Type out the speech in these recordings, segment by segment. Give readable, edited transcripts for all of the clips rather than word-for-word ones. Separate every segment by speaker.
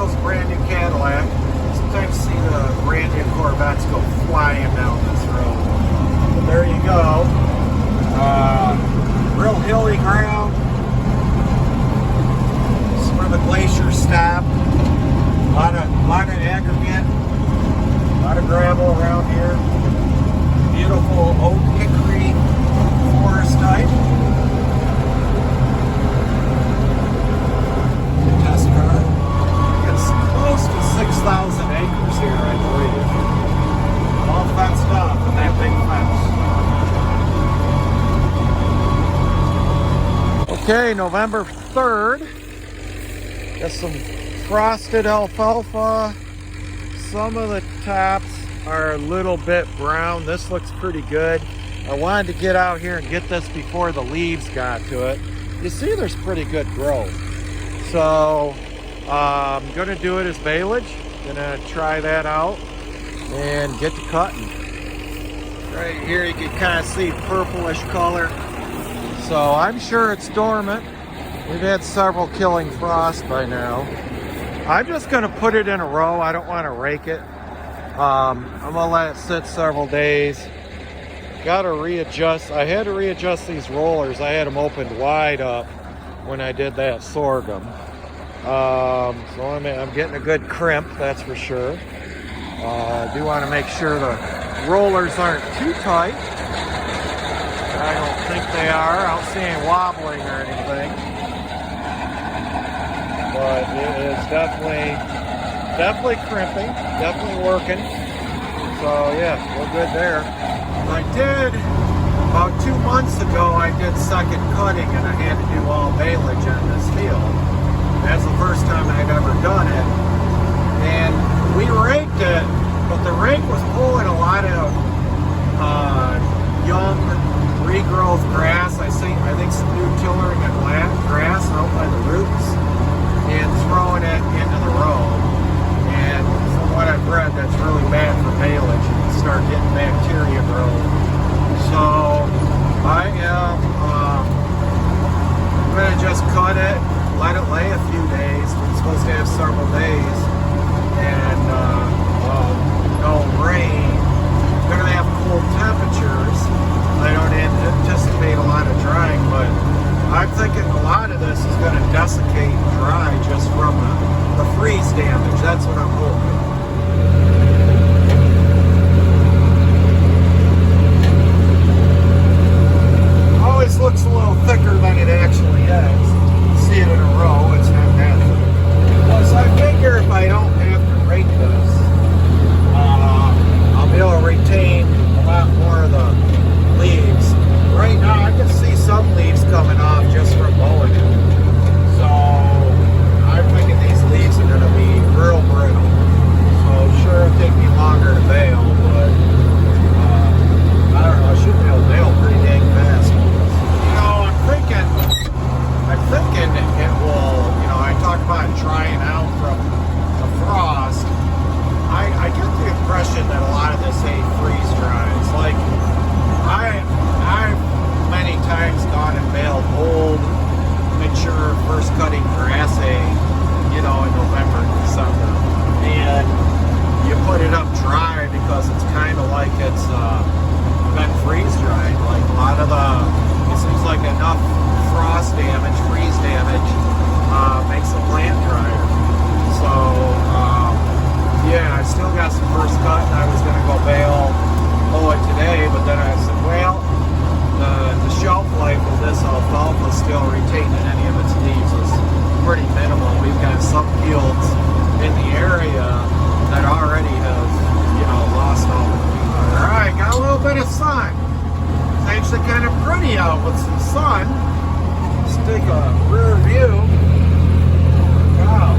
Speaker 1: was a brand new Cadillac. Sometimes see the brand new Corvettes go flying down this road. But there you go. Real hilly ground. This is where the glacier stopped. A lot of aggregate, a lot of gravel around here. Beautiful oak hickory forest type. Test car. It's close to 6,000 acres here, I believe. All fenced off in that big fence. Okay, November 3rd. Got some frosted alfalfa. Some of the tops are a little bit brown. This looks pretty good. I wanted to get out here and get this before the leaves got to it. You see there's pretty good growth. So I'm gonna do it as baleage. Gonna try that out and get to cutting. Right here you can kind of see purplish color. So I'm sure it's dormant. We've had several killing frost by now. I'm just gonna put it in a row. I don't wanna rake it. I'm gonna let it sit several days. Gotta readjust. I had to readjust these rollers. I had them opened wide up when I did that sorghum. So I'm getting a good crimp, that's for sure. I do wanna make sure the rollers aren't too tight. I don't think they are. I don't see any wobbling or anything. But it is definitely crimping, definitely working. So yeah, we're good there. I did, about 2 months ago, I did second cutting and I had to do all baleage on this field. That's the first time I'd ever done it. And we raked it, but the rake was pulling a lot of young regrowth grass. I think some new tillering and grass out by the roots, and throwing it into the road. And from what I've read, that's really bad for baleage. You can start getting bacteria growth. So I am going to just cut it, let it lay a few days. We're supposed to have several days, and no rain. We're going to have cool temperatures. I don't anticipate a lot of drying, but I'm thinking a lot of this is going to desiccate and dry just from the freeze damage. That's what I'm hoping. Always looks a little thicker than it actually is. See it in a row, it's not that thick. Plus, I figure if I don't have to rake this, I'll be able to retain a lot more of the leaves. Right now, I can see some leaves coming off just from mowing it. So I'm thinking these leaves are going to be real brittle. So sure, it'll take me longer to bale, but I don't know. I should be able to bale pretty dang fast. You know, I'm thinking it will. You know, I talk about drying out from the frost. I get the impression that a lot of this ain't freeze dries. Like I've many times gone and baled old, mature, first cutting grass hay, you know, in November and December. And you put it up dry because it's kind of like it's been freeze dried. Like a lot of it seems like enough frost damage, freeze damage, makes the plant drier. So, yeah, I still got some first cut and I was going to go mow it today, but then I said, well, the shelf life of this alfalfa still retaining any of its leaves is pretty minimal. We've got some fields in the area that already have, you know, lost all the leaves. All right, got a little bit of sun. It's actually kind of pretty out with some sun. Let's take a rear view. Wow,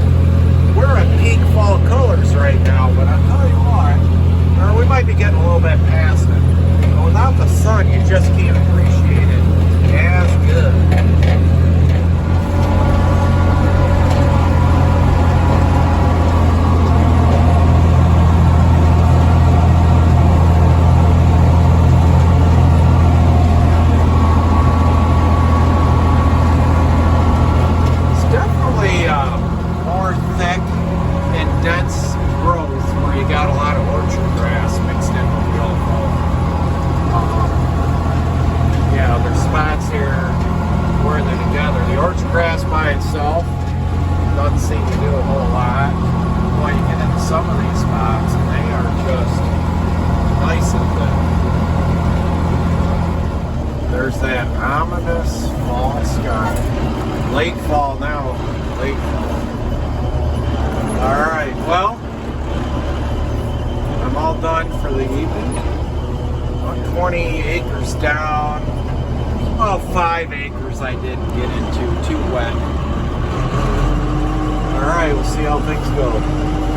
Speaker 1: we're at peak fall colors right now, but I'll tell you what, or we might be getting a little bit past it. But without the sun, you just can't appreciate it as good. It's definitely more thick dense growth where you got a lot of orchard grass mixed in with the alfalfa. Yeah, there's spots here where they're together. The orchard grass by itself doesn't seem to do a whole lot. Boy, you get into some of these spots and they are just nice and thick. There's that ominous fall sky. Late fall now. Late fall. Alright, well, I'm all done for the evening. About 20 acres down. Well, 5 acres I didn't get into. Too wet. Alright, we'll see how things go.